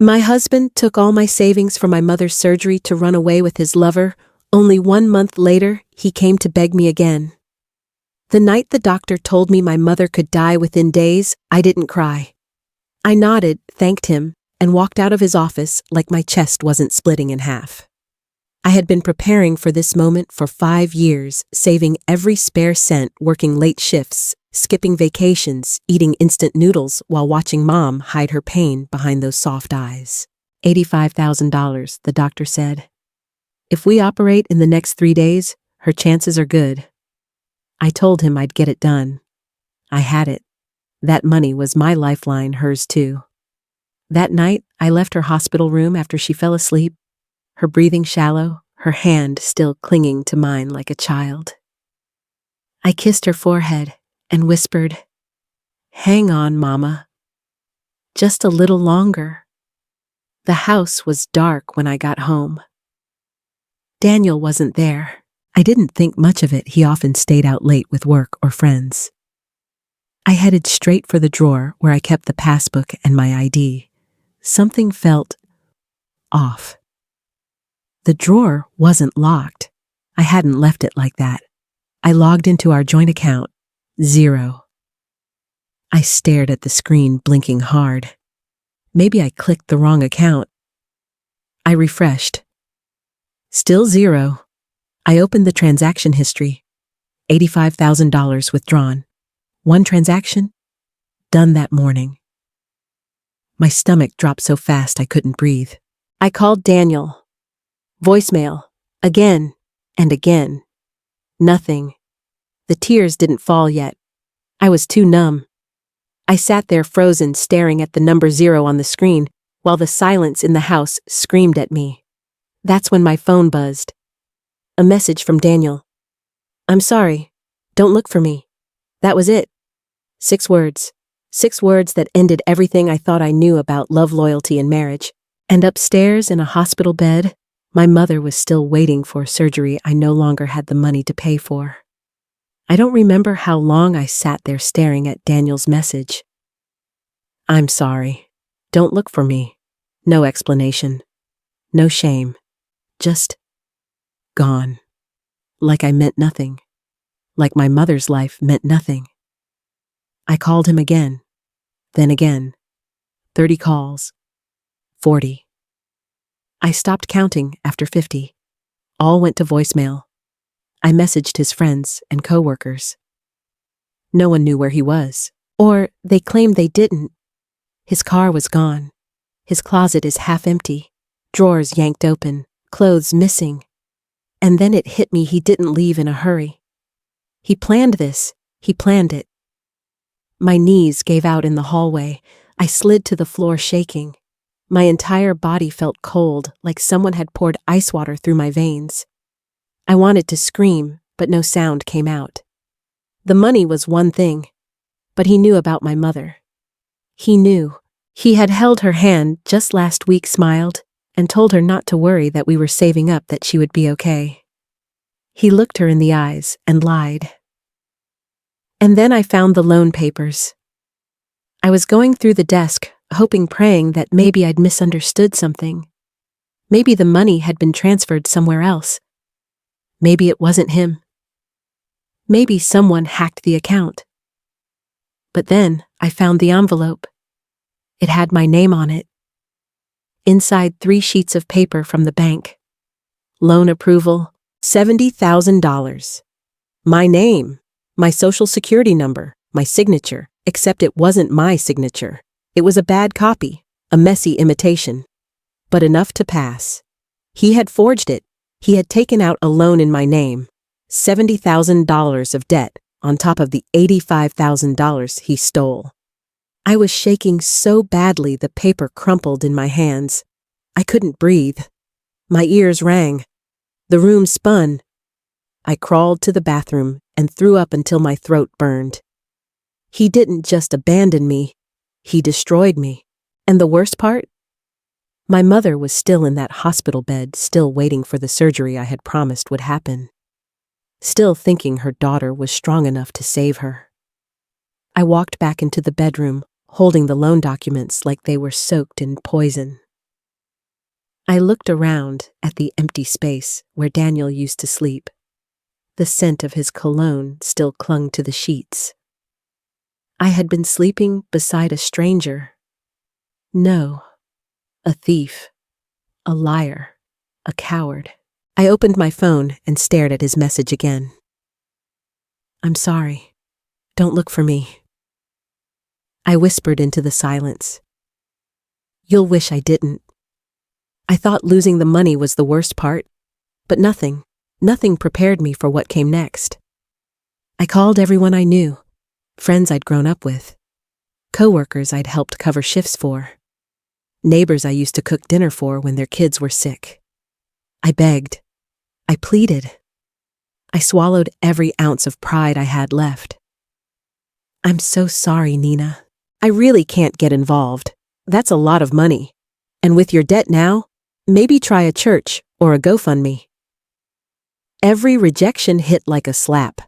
My husband took all my savings for my mother's surgery to run away with his lover. Only 1 month later, he came to beg me again. The night the doctor told me my mother could die within days, I didn't cry. I nodded, thanked him, and walked out of his office like my chest wasn't splitting in half. I had been preparing for this moment for 5 years, saving every spare cent, working late shifts, skipping vacations, eating instant noodles while watching Mom hide her pain behind those soft eyes. $85,000, the doctor said. If we operate in the next 3 days, her chances are good. I told him I'd get it done. I had it. That money was my lifeline, hers too. That night, I left her hospital room after she fell asleep, her breathing shallow, her hand still clinging to mine like a child. I kissed her forehead and whispered, "Hang on, Mama. Just a little longer." The house was dark when I got home. Daniel wasn't there. I didn't think much of it. He often stayed out late with work or friends. I headed straight for the drawer where I kept the passbook and my ID. Something felt off. The drawer wasn't locked. I hadn't left it like that. I logged into our joint account. 0. I stared at the screen, blinking hard. Maybe I clicked the wrong account. I refreshed. Still 0. I opened the transaction history. $85,000 withdrawn. 1 transaction? Done that morning. My stomach dropped so fast I couldn't breathe. I called Daniel. Voicemail. Again and again. Nothing. The tears didn't fall yet. I was too numb. I sat there frozen, staring at the number 0 on the screen, while the silence in the house screamed at me. That's when my phone buzzed. A message from Daniel. "I'm sorry. Don't look for me." That was it. 6 words. 6 words that ended everything I thought I knew about love, loyalty, and marriage. And upstairs in a hospital bed, my mother was still waiting for surgery I no longer had the money to pay for. I don't remember how long I sat there staring at Daniel's message. "I'm sorry. Don't look for me." No explanation. No shame. Just gone. Like I meant nothing. Like my mother's life meant nothing. I called him again. Then again. 30 calls. 40. I stopped counting after 50. All went to voicemail. I messaged his friends and coworkers. No one knew where he was. Or they claimed they didn't. His car was gone. His closet is half empty. Drawers yanked open. Clothes missing. And then it hit me he didn't leave in a hurry. He planned this. He planned it. My knees gave out in the hallway. I slid to the floor shaking. My entire body felt cold, like someone had poured ice water through my veins. I wanted to scream, but no sound came out. The money was one thing, but he knew about my mother. He knew. He had held her hand just last week, smiled, and told her not to worry, that we were saving up, that she would be okay. He looked her in the eyes and lied. And then I found the loan papers. I was going through the desk, hoping, praying that maybe I'd misunderstood something. Maybe the money had been transferred somewhere else. Maybe it wasn't him. Maybe someone hacked the account. But then I found the envelope. It had my name on it. Inside 3 sheets of paper from the bank. Loan approval, $70,000. My name, my social security number, my signature, except it wasn't my signature. It was a bad copy, a messy imitation. But enough to pass. He had forged it. He had taken out a loan in my name, $70,000 of debt on top of the $85,000 he stole. I was shaking so badly the paper crumpled in my hands. I couldn't breathe. My ears rang. The room spun. I crawled to the bathroom and threw up until my throat burned. He didn't just abandon me. He destroyed me. And the worst part? My mother was still in that hospital bed, still waiting for the surgery I had promised would happen. Still thinking her daughter was strong enough to save her. I walked back into the bedroom, holding the loan documents like they were soaked in poison. I looked around at the empty space where Daniel used to sleep. The scent of his cologne still clung to the sheets. I had been sleeping beside a stranger. No, a thief, a liar, a coward. I opened my phone and stared at his message again. I'm sorry. Don't look for me. I whispered into the silence. You'll wish I didn't. I thought losing the money was the worst part, but nothing prepared me for what came next. I called everyone I knew, friends I'd grown up with, coworkers I'd helped cover shifts for, neighbors I used to cook dinner for when their kids were sick. I begged. I pleaded. I swallowed every ounce of pride I had left. I'm so sorry, Nina. I really can't get involved. That's a lot of money. And with your debt now, maybe try a church or a GoFundMe. Every rejection hit like a slap.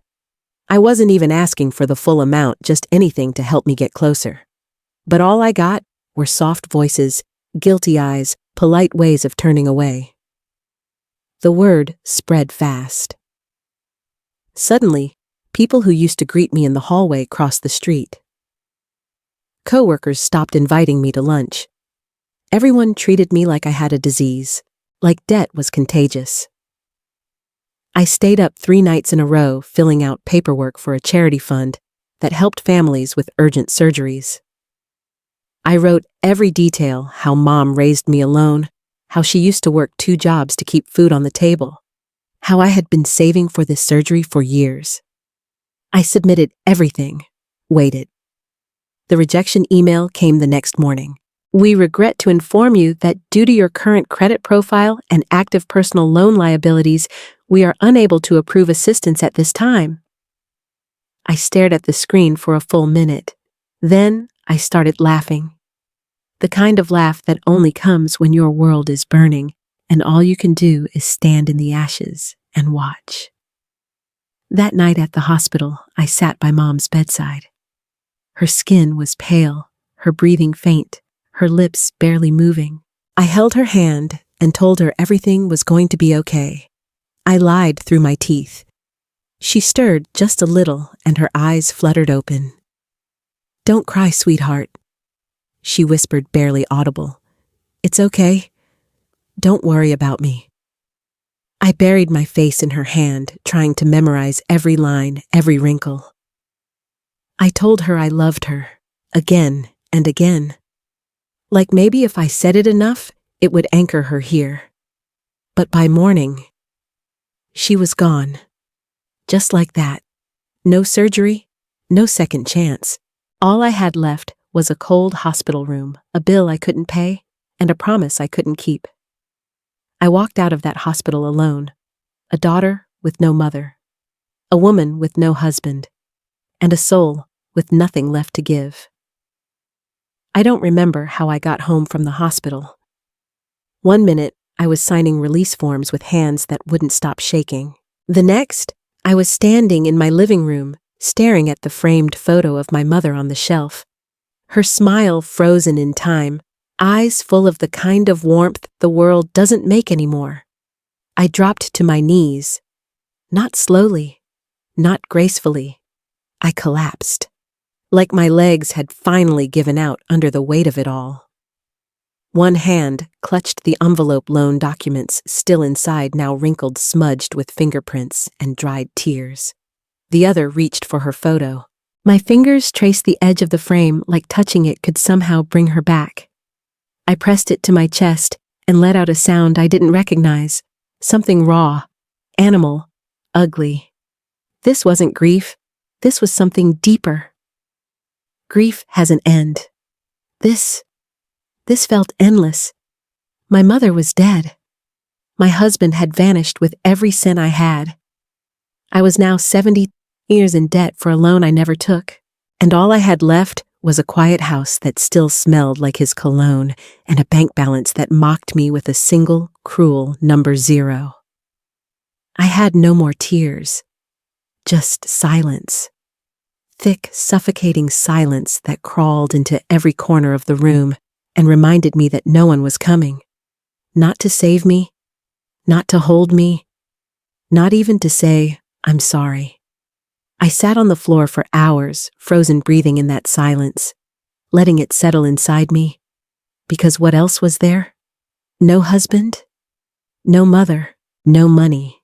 I wasn't even asking for the full amount, just anything to help me get closer. But all I got were soft voices, guilty eyes, polite ways of turning away. The word spread fast. Suddenly, people who used to greet me in the hallway crossed the street. Coworkers stopped inviting me to lunch. Everyone treated me like I had a disease, like debt was contagious. I stayed up 3 nights in a row filling out paperwork for a charity fund that helped families with urgent surgeries. I wrote every detail: how Mom raised me alone, how she used to work 2 jobs to keep food on the table, how I had been saving for this surgery for years. I submitted everything, waited. The rejection email came the next morning. We regret to inform you that due to your current credit profile and active personal loan liabilities, we are unable to approve assistance at this time. I stared at the screen for a full minute. Then I started laughing. The kind of laugh that only comes when your world is burning and all you can do is stand in the ashes and watch. That night at the hospital, I sat by Mom's bedside. Her skin was pale, her breathing faint, her lips barely moving. I held her hand and told her everything was going to be okay. I lied through my teeth. She stirred just a little and her eyes fluttered open. Don't cry, sweetheart, she whispered, barely audible. It's okay. Don't worry about me. I buried my face in her hand, trying to memorize every line, every wrinkle. I told her I loved her, again and again. Like maybe if I said it enough, it would anchor her here. But by morning, she was gone. Just like that. No surgery, no second chance. All I had left was a cold hospital room, a bill I couldn't pay, and a promise I couldn't keep. I walked out of that hospital alone, a daughter with no mother, a woman with no husband, and a soul with nothing left to give. I don't remember how I got home from the hospital. One minute, I was signing release forms with hands that wouldn't stop shaking. The next, I was standing in my living room, staring at the framed photo of my mother on the shelf. Her smile frozen in time, eyes full of the kind of warmth the world doesn't make anymore. I dropped to my knees. Not slowly, not gracefully. I collapsed. Like my legs had finally given out under the weight of it all. One hand clutched the envelope loan documents still inside, now wrinkled, smudged with fingerprints and dried tears. The other reached for her photo. My fingers traced the edge of the frame like touching it could somehow bring her back. I pressed it to my chest and let out a sound I didn't recognize. Something raw, animal, ugly. This wasn't grief. This was something deeper. Grief has an end. This felt endless. My mother was dead. My husband had vanished with every cent I had. I was now 70 years in debt for a loan I never took, and all I had left was a quiet house that still smelled like his cologne and a bank balance that mocked me with a single, cruel number 0. I had no more tears, just silence. Thick, suffocating silence that crawled into every corner of the room and reminded me that no one was coming. Not to save me, not to hold me, not even to say, I'm sorry. I sat on the floor for hours, frozen breathing in that silence, letting it settle inside me. Because what else was there? No husband, no mother, no money.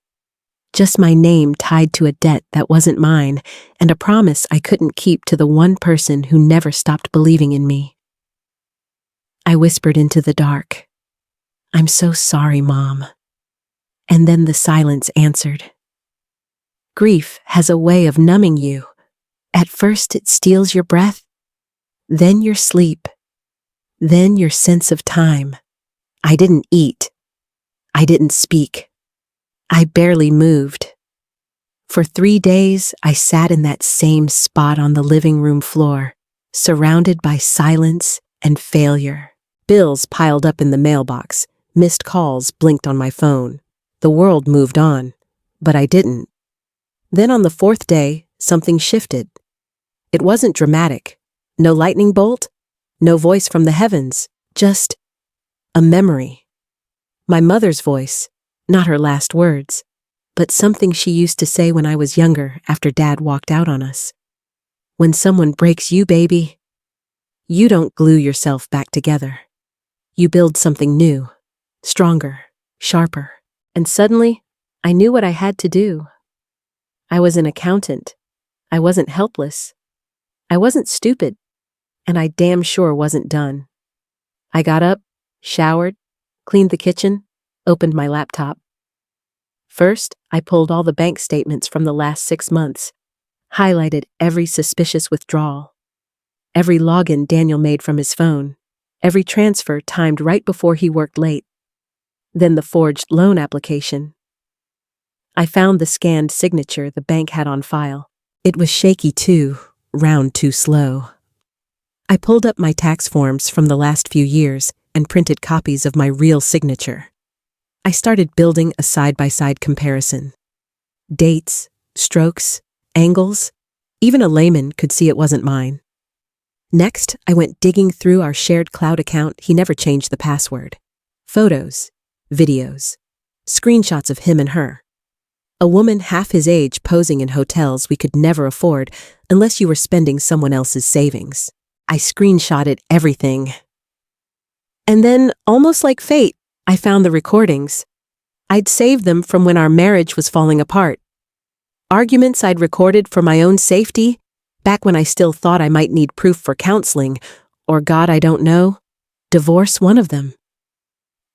Just my name tied to a debt that wasn't mine, and a promise I couldn't keep to the one person who never stopped believing in me. I whispered into the dark, I'm so sorry, Mom. And then the silence answered. Grief has a way of numbing you. At first it steals your breath, then your sleep, then your sense of time. I didn't eat. I didn't speak. I barely moved. For 3 days, I sat in that same spot on the living room floor, surrounded by silence and failure. Bills piled up in the mailbox, missed calls blinked on my phone. The world moved on, but I didn't. Then on the 4th day, something shifted. It wasn't dramatic. No lightning bolt, no voice from the heavens, just a memory. My mother's voice, not her last words, but something she used to say when I was younger after Dad walked out on us. When someone breaks you, baby, you don't glue yourself back together. You build something new, stronger, sharper. And suddenly, I knew what I had to do. I was an accountant. I wasn't helpless. I wasn't stupid. And I damn sure wasn't done. I got up, showered, cleaned the kitchen, opened my laptop. First, I pulled all the bank statements from the last 6 months, highlighted every suspicious withdrawal, every login Daniel made from his phone, every transfer timed right before he worked late. Then the forged loan application. I found the scanned signature the bank had on file. It was shaky too, round too slow. I pulled up my tax forms from the last few years and printed copies of my real signature. I started building a side-by-side comparison. Dates, strokes, angles, even a layman could see it wasn't mine. Next, I went digging through our shared cloud account. He never changed the password. Photos, videos, screenshots of him and her. A woman half his age posing in hotels we could never afford unless you were spending someone else's savings. I screenshotted everything. And then, almost like fate, I found the recordings. I'd saved them from when our marriage was falling apart. Arguments I'd recorded for my own safety, back when I still thought I might need proof for counseling, or God, I don't know, divorce one of them.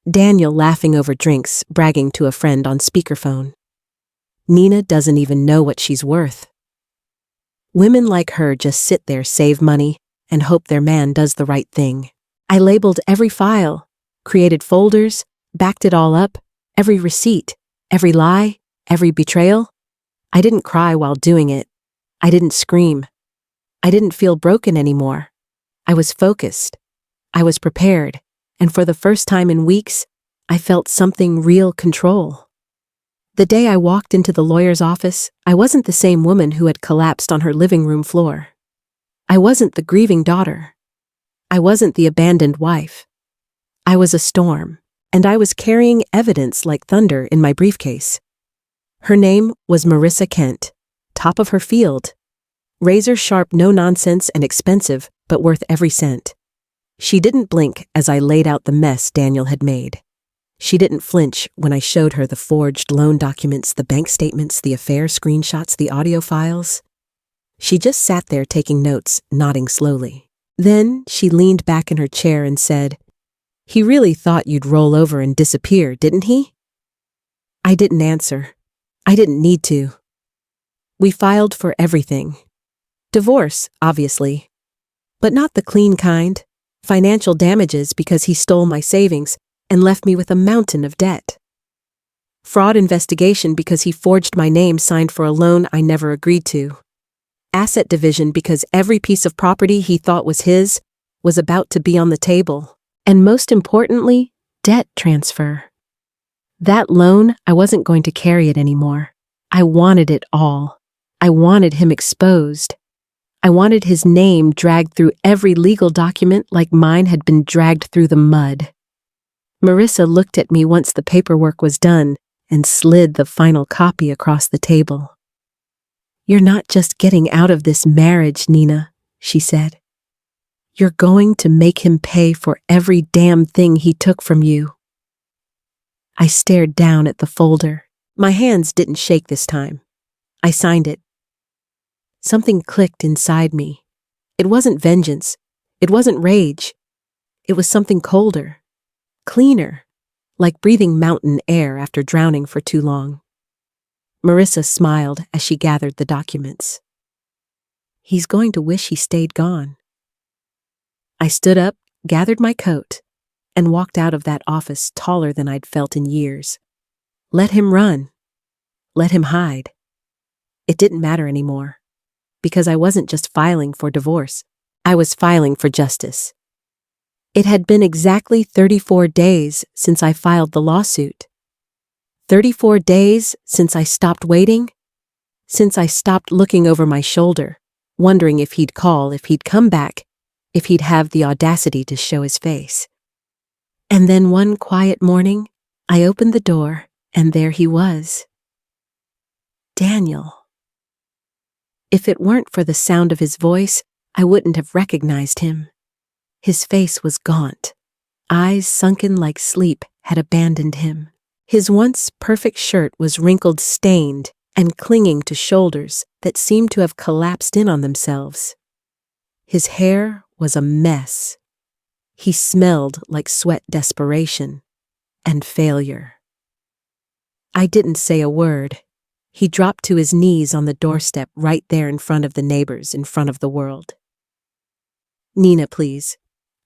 Daniel laughing over drinks, bragging to a friend on speakerphone. Nina doesn't even know what she's worth. Women like her just sit there, save money, and hope their man does the right thing. I labeled every file, created folders, backed it all up, every receipt, every lie, every betrayal. I didn't cry while doing it. I didn't scream. I didn't feel broken anymore. I was focused. I was prepared, and for the first time in weeks, I felt something real control. The day I walked into the lawyer's office, I wasn't the same woman who had collapsed on her living room floor. I wasn't the grieving daughter. I wasn't the abandoned wife. I was a storm, and I was carrying evidence like thunder in my briefcase. Her name was Marissa Kent, top of her field. Razor sharp, no nonsense, and expensive, but worth every cent. She didn't blink as I laid out the mess Daniel had made. She didn't flinch when I showed her the forged loan documents, the bank statements, the affair screenshots, the audio files. She just sat there taking notes, nodding slowly. Then she leaned back in her chair and said, "He really thought you'd roll over and disappear, didn't he?" I didn't answer. I didn't need to. We filed for everything. Divorce, obviously. But not the clean kind. Financial damages because he stole my savings and left me with a mountain of debt. Fraud investigation because he forged my name signed for a loan I never agreed to. Asset division because every piece of property he thought was his was about to be on the table. And most importantly, debt transfer. That loan, I wasn't going to carry it anymore. I wanted it all. I wanted him exposed. I wanted his name dragged through every legal document like mine had been dragged through the mud. Marissa looked at me once the paperwork was done and slid the final copy across the table. "You're not just getting out of this marriage, Nina," she said. "You're going to make him pay for every damn thing he took from you." I stared down at the folder. My hands didn't shake this time. I signed it. Something clicked inside me. It wasn't vengeance. It wasn't rage. It was something colder, cleaner, like breathing mountain air after drowning for too long. Marissa smiled as she gathered the documents. He's going to wish he stayed gone. I stood up, gathered my coat, and walked out of that office taller than I'd felt in years. Let him run. Let him hide. It didn't matter anymore, because I wasn't just filing for divorce. I was filing for justice. It had been exactly 34 days since I filed the lawsuit. 34 days since I stopped waiting, since I stopped looking over my shoulder, wondering if he'd call, if he'd come back, if he'd have the audacity to show his face. And then one quiet morning, I opened the door, and there he was. Daniel. If it weren't for the sound of his voice, I wouldn't have recognized him. His face was gaunt. Eyes sunken like sleep had abandoned him. His once perfect shirt was wrinkled, stained, and clinging to shoulders that seemed to have collapsed in on themselves. His hair was a mess. He smelled like sweat, desperation, and failure. I didn't say a word. He dropped to his knees on the doorstep right there in front of the neighbors, in front of the world. "Nina, please.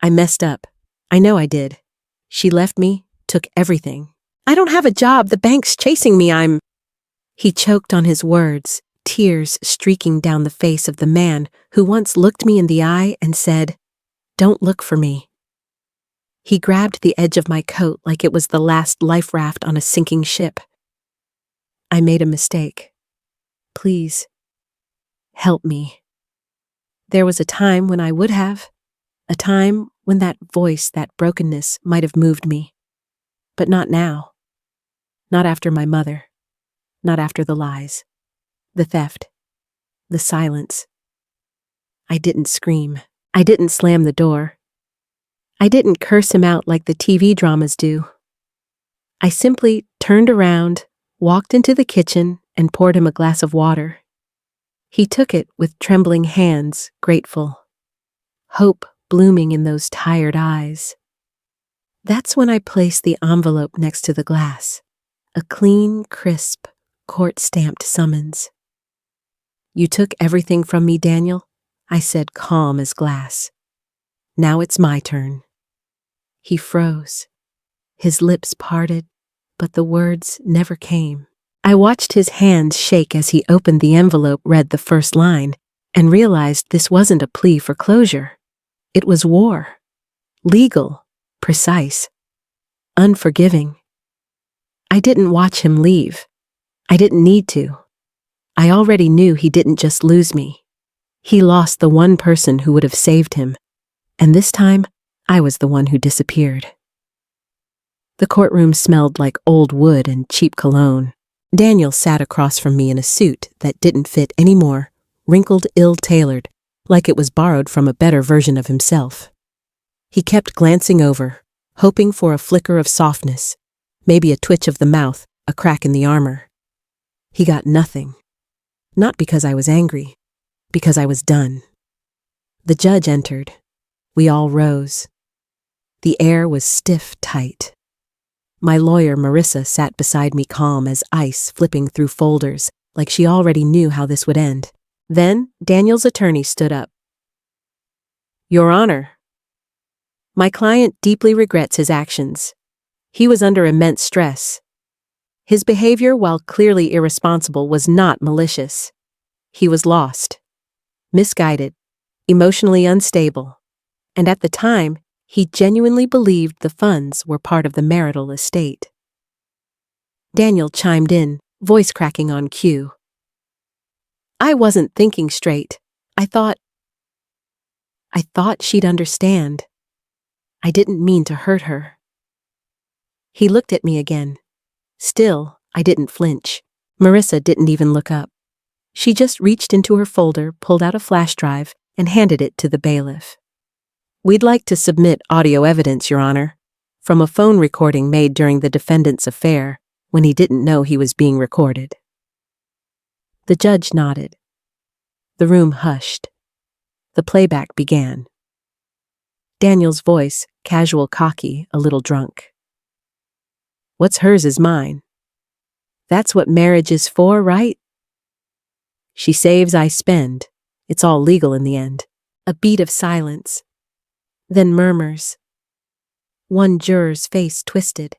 I messed up. I know I did. She left me, took everything. I don't have a job. The bank's chasing me. He choked on his words, tears streaking down the face of the man who once looked me in the eye and said, "Don't look for me." He grabbed the edge of my coat like it was the last life raft on a sinking ship. "I made a mistake. Please, help me." There was a time when I would have, a time when that voice, that brokenness might have moved me. But not now. Not after my mother. Not after the lies, the theft, the silence. I didn't scream. I didn't slam the door. I didn't curse him out like the TV dramas do. I simply turned around, walked into the kitchen, and poured him a glass of water. He took it with trembling hands, grateful. Hope blooming in those tired eyes. That's when I placed the envelope next to the glass. A clean, crisp, court-stamped summons. "You took everything from me, Daniel," I said, calm as glass. "Now it's my turn." He froze. His lips parted, but the words never came. I watched his hands shake as he opened the envelope, read the first line, and realized this wasn't a plea for closure. It was war. Legal, precise, unforgiving. I didn't watch him leave. I didn't need to. I already knew he didn't just lose me. He lost the one person who would have saved him, and this time, I was the one who disappeared. The courtroom smelled like old wood and cheap cologne. Daniel sat across from me in a suit that didn't fit anymore, wrinkled, ill-tailored, like it was borrowed from a better version of himself. He kept glancing over, hoping for a flicker of softness, maybe a twitch of the mouth, a crack in the armor. He got nothing. Not because I was angry, because I was done. The judge entered. We all rose. The air was stiff tight. My lawyer, Marissa, sat beside me calm as ice, flipping through folders, like she already knew how this would end. Then Daniel's attorney stood up. "Your Honor, my client deeply regrets his actions. He was under immense stress. His behavior, while clearly irresponsible, was not malicious. He was lost, misguided, emotionally unstable, and at the time, he genuinely believed the funds were part of the marital estate." Daniel chimed in, voice cracking on cue. "I wasn't thinking straight. I thought she'd understand. I didn't mean to hurt her." He looked at me again. Still, I didn't flinch. Marissa didn't even look up. She just reached into her folder, pulled out a flash drive, and handed it to the bailiff. "We'd like to submit audio evidence, Your Honor, from a phone recording made during the defendant's affair when he didn't know he was being recorded." The judge nodded. The room hushed. The playback began. Daniel's voice, casual, cocky, a little drunk. "What's hers is mine. That's what marriage is for, right? She saves, I spend. It's all legal in the end." A beat of silence. Then murmurs. One juror's face twisted.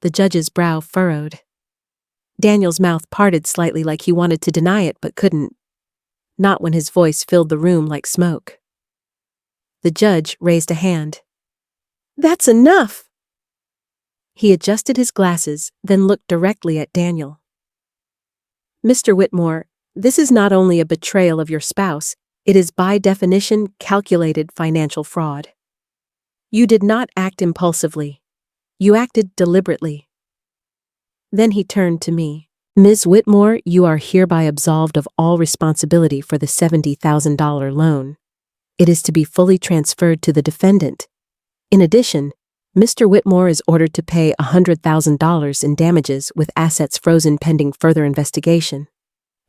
The judge's brow furrowed. Daniel's mouth parted slightly like he wanted to deny it but couldn't. Not when his voice filled the room like smoke. The judge raised a hand. "That's enough!" He adjusted his glasses, then looked directly at Daniel. "Mr. Whitmore, this is not only a betrayal of your spouse, it is by definition calculated financial fraud. You did not act impulsively. You acted deliberately." Then he turned to me. "Ms. Whitmore, you are hereby absolved of all responsibility for the $70,000 loan. It is to be fully transferred to the defendant. In addition, Mr. Whitmore is ordered to pay $100,000 in damages with assets frozen pending further investigation."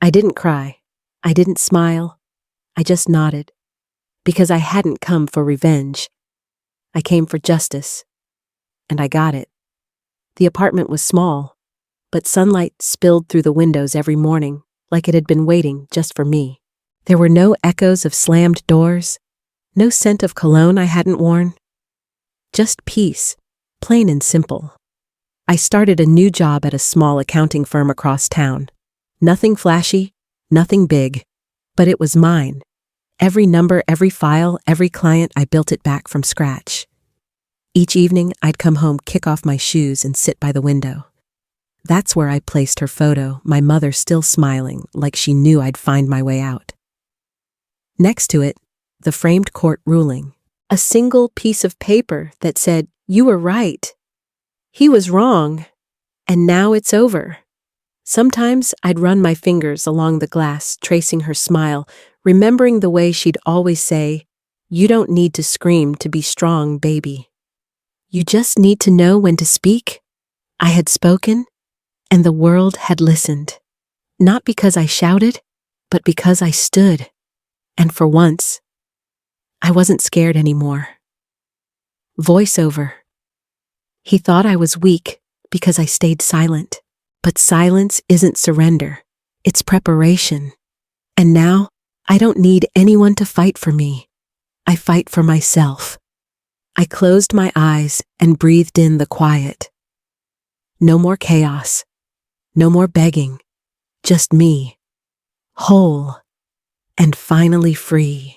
I didn't cry. I didn't smile. I just nodded. Because I hadn't come for revenge. I came for justice. And I got it. The apartment was small, but sunlight spilled through the windows every morning, like it had been waiting just for me. There were no echoes of slammed doors, no scent of cologne I hadn't worn. Just peace, plain and simple. I started a new job at a small accounting firm across town. Nothing flashy, nothing big, but it was mine. Every number, every file, every client, I built it back from scratch. Each evening, I'd come home, kick off my shoes, and sit by the window. That's where I placed her photo, my mother still smiling, like she knew I'd find my way out. Next to it, the framed court ruling. A single piece of paper that said, "You were right. He was wrong. And now it's over." Sometimes I'd run my fingers along the glass, tracing her smile, remembering the way she'd always say, "You don't need to scream to be strong, baby. You just need to know when to speak." I had spoken, and the world had listened. Not because I shouted, but because I stood. And for once, I wasn't scared anymore. Voiceover. He thought I was weak because I stayed silent. But silence isn't surrender. It's preparation. And now, I don't need anyone to fight for me. I fight for myself. I closed my eyes and breathed in the quiet. No more chaos. No more begging. Just me. Whole. And finally free.